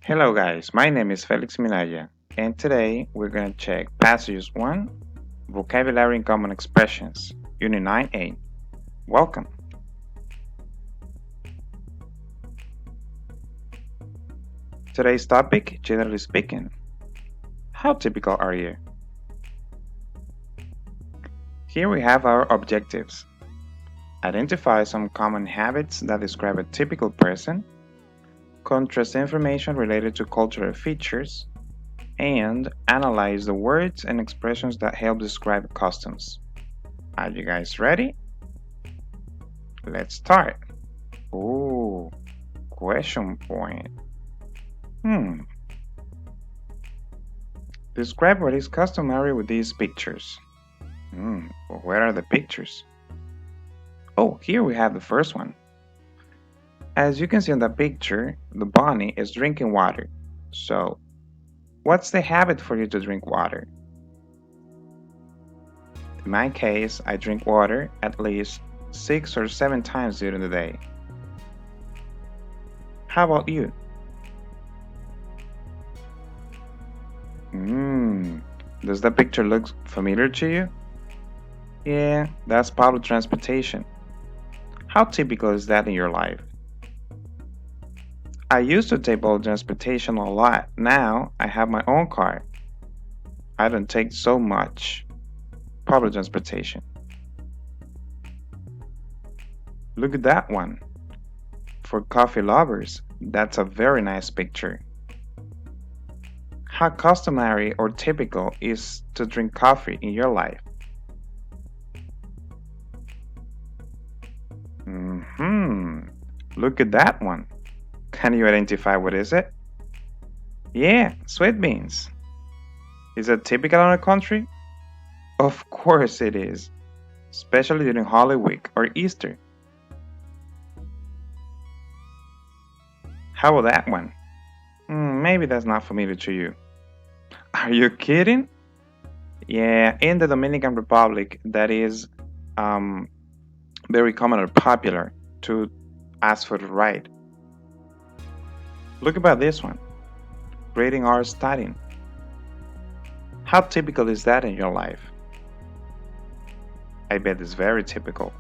Hello guys, my name is Felix Minaya, and today we're going to check Passages 1, Vocabulary and Common Expressions, Unit 9A. Welcome! Today's topic, generally speaking. How typical are you? Here we have our objectives. Identify some common habits that describe a typical person, contrast information related to cultural features, and analyze the words and expressions that help describe customs. Are you guys ready? Let's start. Ooh, question point. Hmm. Describe what is customary with these pictures. Where are the pictures? Oh, here we have the first one. As you can see in the picture, the bunny is drinking water. So, what's the habit for you to drink water? In my case, I drink water at least 6 or 7 times during the day. How about you? Does the picture look familiar to you? Yeah, that's public transportation. How typical is that in your life? I used to take public transportation a lot. Now I have my own car. I don't take so much public transportation. Look at that one. For coffee lovers, that's a very nice picture. How customary or typical is to drink coffee in your life? Look at that one. Can you identify what is it? Yeah, sweet beans. Is it typical in our country? Of course it is, especially during Holy Week or Easter. How about that one? Maybe that's not familiar to you. Are you kidding? Yeah, in the Dominican Republic, that is very common or popular to ask for the ride. Look about this one. Reading or studying. How typical is that in your life? I bet it's very typical.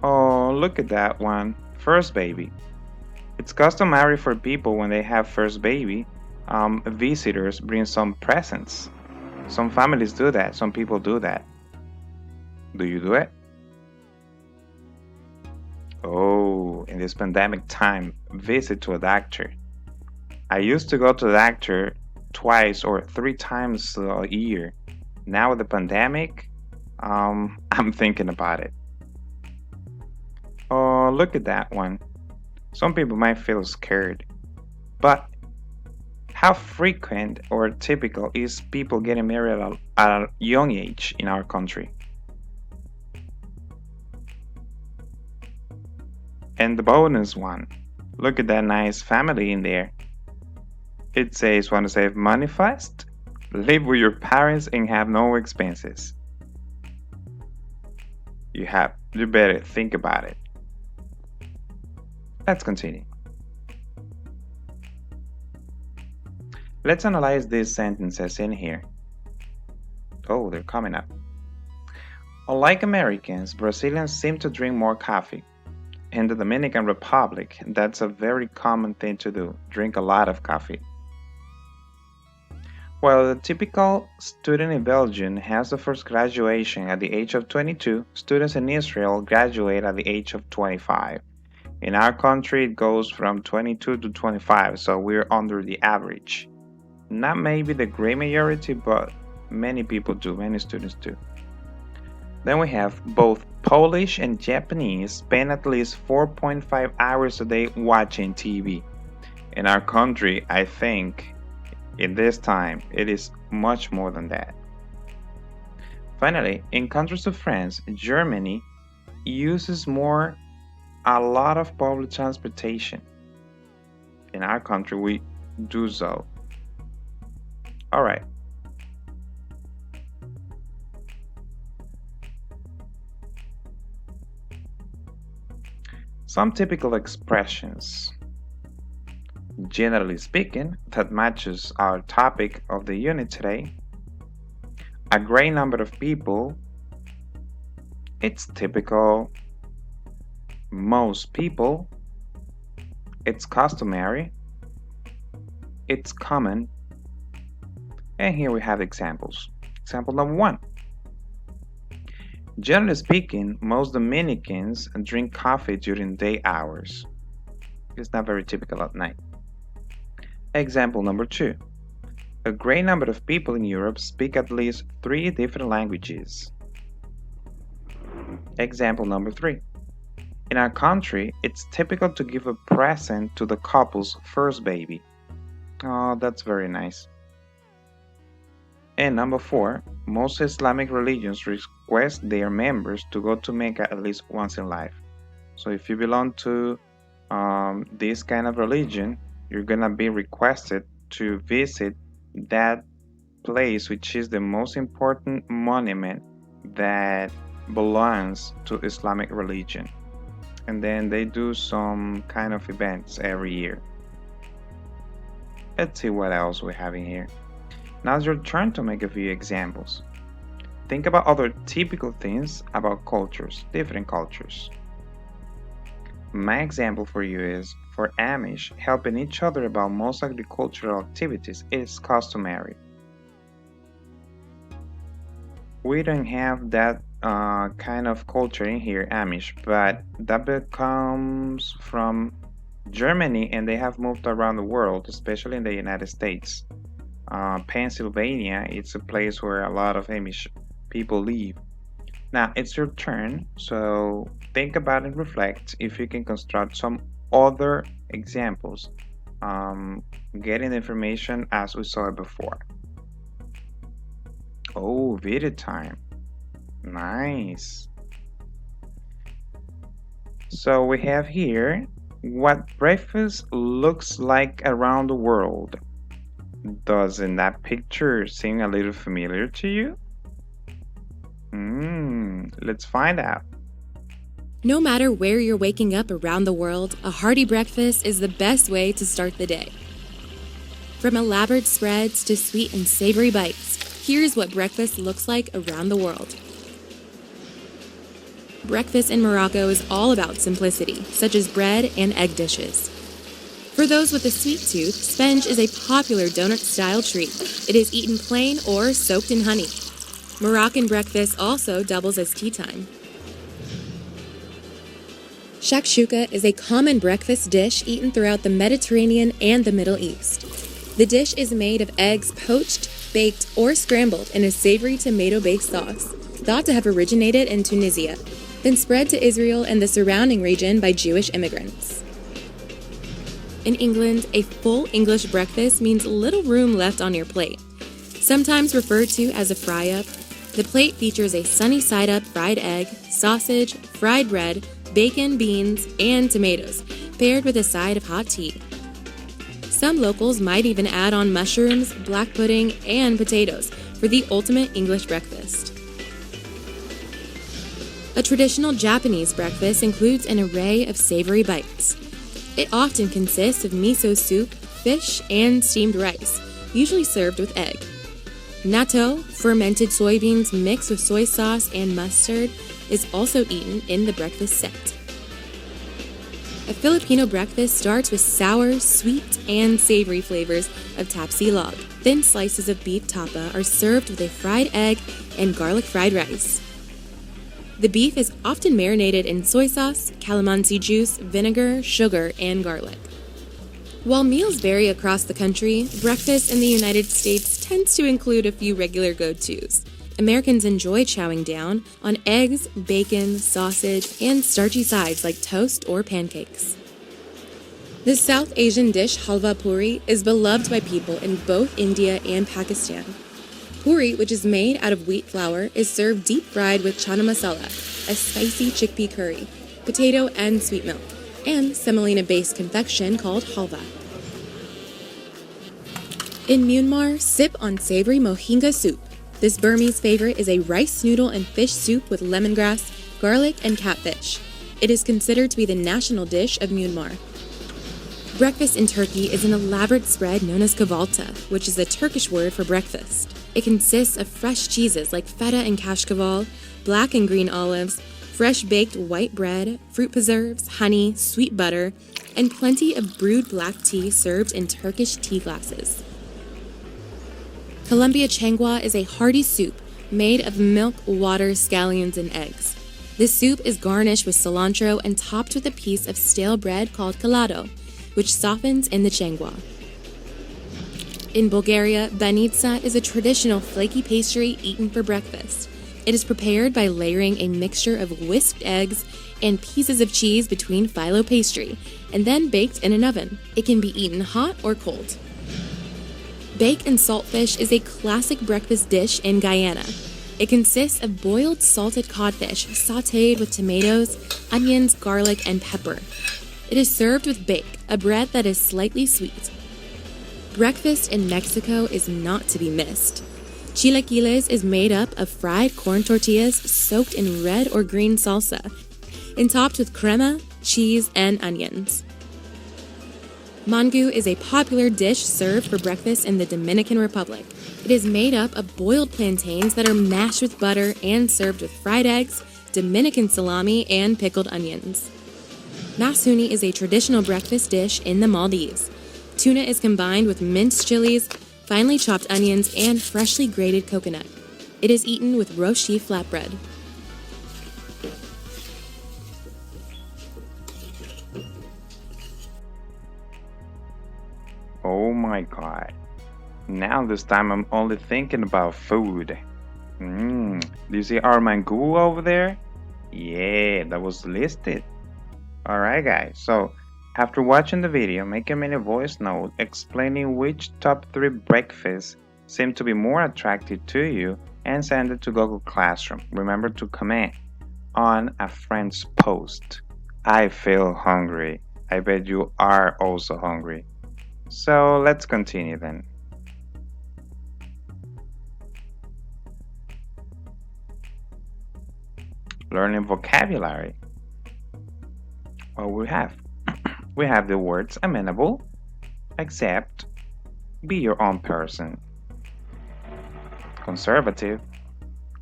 Oh, look at that one. First baby. It's customary for people when they have first baby, visitors bring some presents. Some families do that, some people do that. Do you do it? Oh, in this pandemic time, visit to a doctor. I used to go to the doctor twice or 3 times a year. Now with the pandemic, I'm thinking about it. Oh, look at that one. Some people might feel scared. But how frequent or typical is people getting married at a young age in our country? And the bonus one. Look at that nice family in there. It says, want to save money fast? Live with your parents and have no expenses. You better think about it. Let's continue. Let's analyze these sentences in here. Oh, they're coming up. Unlike Americans, Brazilians seem to drink more coffee. In the Dominican Republic, that's a very common thing to do, drink a lot of coffee. While the typical student in Belgium has the first graduation at the age of 22, students in Israel graduate at the age of 25. In our country, it goes from 22 to 25, so we're under the average. Not maybe the great majority, but many people do, many students do. Then we have both Polish and Japanese spend at least 4.5 hours a day watching TV. In our country, I think in this time it is much more than that. Finally, in contrast to France, Germany uses a lot of public transportation. In our country, we do so. All right. Some typical expressions. Generally speaking, that matches our topic of the unit today. A great number of people, it's typical, most people, it's customary, it's common, and here we have examples. Example number 1. Generally speaking, most Dominicans drink coffee during day hours. It's not very typical at night. Example number 2. A great number of people in Europe speak at least 3 different languages. Example number 3. In our country, it's typical to give a present to the couple's first baby. Oh, that's very nice. And number 4, most Islamic religions request their members to go to Mecca at least once in life. So if you belong to this kind of religion, you're gonna be requested to visit that place, which is the most important monument that belongs to Islamic religion. And then they do some kind of events every year. Let's see what else we have in here. Now it's your turn to make a few examples. Think about other typical things about cultures, different cultures. My example for you is, for Amish, helping each other about most agricultural activities is customary. We don't have that kind of culture in here, Amish, but that comes from Germany, and they have moved around the world, especially in the United States. Pennsylvania, it's a place where a lot of Amish people live. Now it's your turn, so think about and reflect if you can construct some other examples, getting information as we saw it before. Oh, video time. Nice. So we have here what breakfast looks like around the world. Doesn't that picture seem a little familiar to you? Let's find out. No matter where you're waking up around the world, a hearty breakfast is the best way to start the day. From elaborate spreads to sweet and savory bites, here's what breakfast looks like around the world. Breakfast in Morocco is all about simplicity, such as bread and egg dishes. For those with a sweet tooth, spenge is a popular donut-style treat. It is eaten plain or soaked in honey. Moroccan breakfast also doubles as tea time. Shakshuka is a common breakfast dish eaten throughout the Mediterranean and the Middle East. The dish is made of eggs poached, baked, or scrambled in a savory tomato-based sauce, thought to have originated in Tunisia, then spread to Israel and the surrounding region by Jewish immigrants. In England, a full English breakfast means little room left on your plate. Sometimes referred to as a fry-up, the plate features a sunny-side-up fried egg, sausage, fried bread, bacon, beans, and tomatoes, paired with a side of hot tea. Some locals might even add on mushrooms, black pudding, and potatoes for the ultimate English breakfast. A traditional Japanese breakfast includes an array of savory bites. It often consists of miso soup, fish, and steamed rice, usually served with egg. Natto, fermented soybeans mixed with soy sauce and mustard, is also eaten in the breakfast set. A Filipino breakfast starts with sour, sweet, and savory flavors of tapsilog. Thin slices of beef tapa are served with a fried egg and garlic fried rice. The beef is often marinated in soy sauce, calamansi juice, vinegar, sugar, and garlic. While meals vary across the country, breakfast in the United States tends to include a few regular go-tos. Americans enjoy chowing down on eggs, bacon, sausage, and starchy sides like toast or pancakes. The South Asian dish halva puri is beloved by people in both India and Pakistan. Puri, which is made out of wheat flour, is served deep-fried with chana masala, a spicy chickpea curry, potato and sweet milk, and semolina-based confection called halva. In Myanmar, sip on savory mohinga soup. This Burmese favorite is a rice noodle and fish soup with lemongrass, garlic, and catfish. It is considered to be the national dish of Myanmar. Breakfast in Turkey is an elaborate spread known as kahvaltı, which is a Turkish word for breakfast. It consists of fresh cheeses like feta and kashkaval, black and green olives, fresh baked white bread, fruit preserves, honey, sweet butter, and plenty of brewed black tea served in Turkish tea glasses. Colombia changua is a hearty soup made of milk, water, scallions, and eggs. This soup is garnished with cilantro and topped with a piece of stale bread called kalado, which softens in the changua. In Bulgaria, banitsa is a traditional flaky pastry eaten for breakfast. It is prepared by layering a mixture of whisked eggs and pieces of cheese between phyllo pastry, and then baked in an oven. It can be eaten hot or cold. Bake and saltfish is a classic breakfast dish in Guyana. It consists of boiled salted codfish sautéed with tomatoes, onions, garlic, and pepper. It is served with bake, a bread that is slightly sweet. Breakfast in Mexico is not to be missed. Chilaquiles is made up of fried corn tortillas soaked in red or green salsa and topped with crema, cheese, and onions. Mangu is a popular dish served for breakfast in the Dominican Republic. It is made up of boiled plantains that are mashed with butter and served with fried eggs, Dominican salami, and pickled onions. Masuni is a traditional breakfast dish in the Maldives. Tuna is combined with minced chilies, finely chopped onions, and freshly grated coconut. It is eaten with roshi flatbread. Oh my god. Now this time I'm only thinking about food. Do you see our mango over there? Yeah, that was listed. Alright guys, so after watching the video, make a mini voice note explaining which top 3 breakfasts seem to be more attractive to you and send it to Google Classroom. Remember to comment on a friend's post. I feel hungry. I bet you are also hungry. So let's continue then. Learning vocabulary. What we have? We have the words amenable, accept, be your own person, conservative,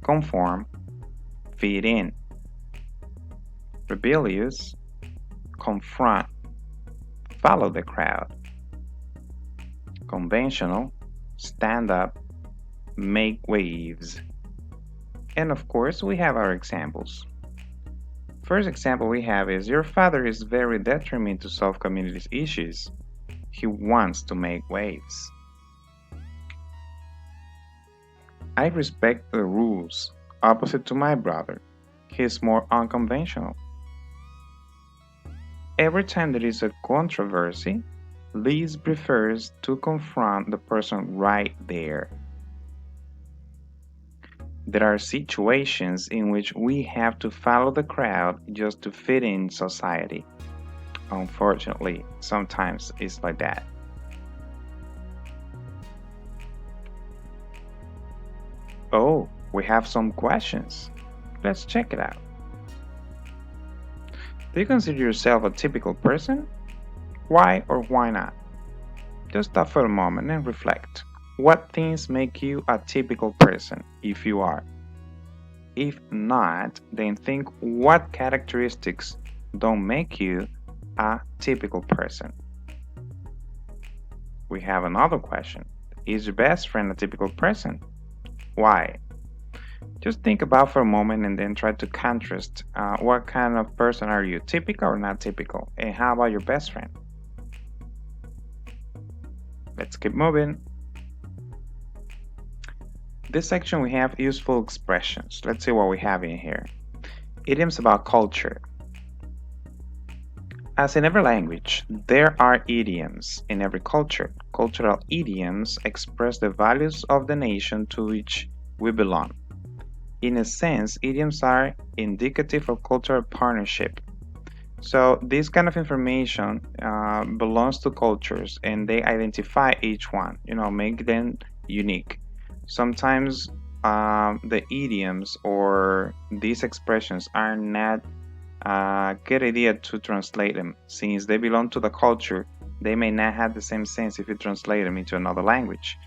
conform, fit in, rebellious, confront, follow the crowd, conventional, stand up, make waves. And of course, we have our examples. First example we have is your father is very determined to solve community issues. He wants to make waves. I respect the rules, opposite to my brother. He is more unconventional. Every time there is a controversy, Liz prefers to confront the person right there. There are situations in which we have to follow the crowd just to fit in society. Unfortunately, sometimes it's like that. Oh, we have some questions. Let's check it out. Do you consider yourself a typical person? Why or why not? Just stop for a moment and reflect. What things make you a typical person if you are? If not, then think what characteristics don't make you a typical person. We have another question. Is your best friend a typical person? Why? Just think about for a moment and then try to contrast what kind of person are you, typical or not typical? And how about your best friend? Let's keep moving. This section we have useful expressions. Let's see what we have in here. Idioms about culture. As in every language, there are idioms in every culture. Cultural idioms express the values of the nation to which we belong. In a sense, idioms are indicative of cultural partnership. So this kind of information belongs to cultures and they identify each one, make them unique. Sometimes the idioms or these expressions are not a good idea to translate them since they belong to the culture They may not have the same sense if you translate them into another language.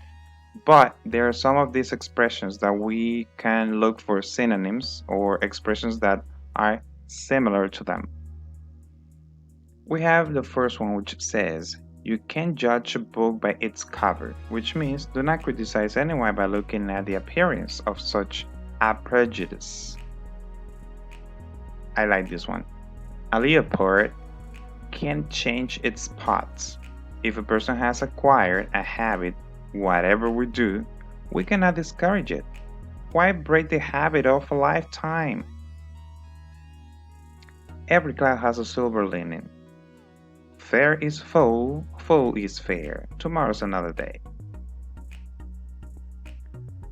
But there are some of these expressions that we can look for synonyms or expressions that are similar to them. We have the first one, which says, you can't judge a book by its cover, which means do not criticize anyone by looking at the appearance of such a prejudice. I like this one. A leopard can't change its spots. If a person has acquired a habit, whatever we do, we cannot discourage it. Why break the habit of a lifetime? Every cloud has a silver lining. Fair is foul, foul is fair. Tomorrow's another day.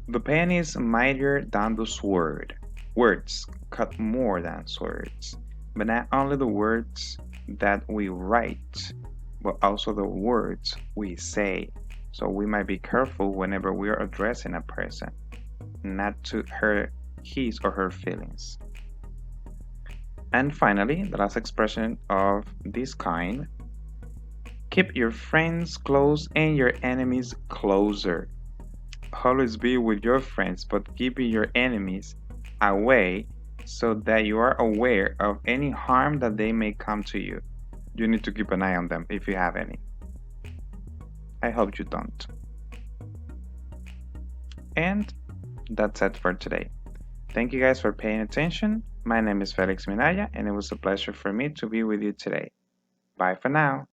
The pen is mightier than the sword. Words cut more than swords, but not only the words that we write, but also the words we say. So we might be careful whenever we are addressing a person, not to hurt his or her feelings. And finally, the last expression of this kind, keep your friends close and your enemies closer. Always be with your friends, but keeping your enemies away so that you are aware of any harm that they may come to you. You need to keep an eye on them if you have any. I hope you don't. And that's it for today. Thank you guys for paying attention. My name is Felix Minaya, and it was a pleasure for me to be with you today. Bye for now.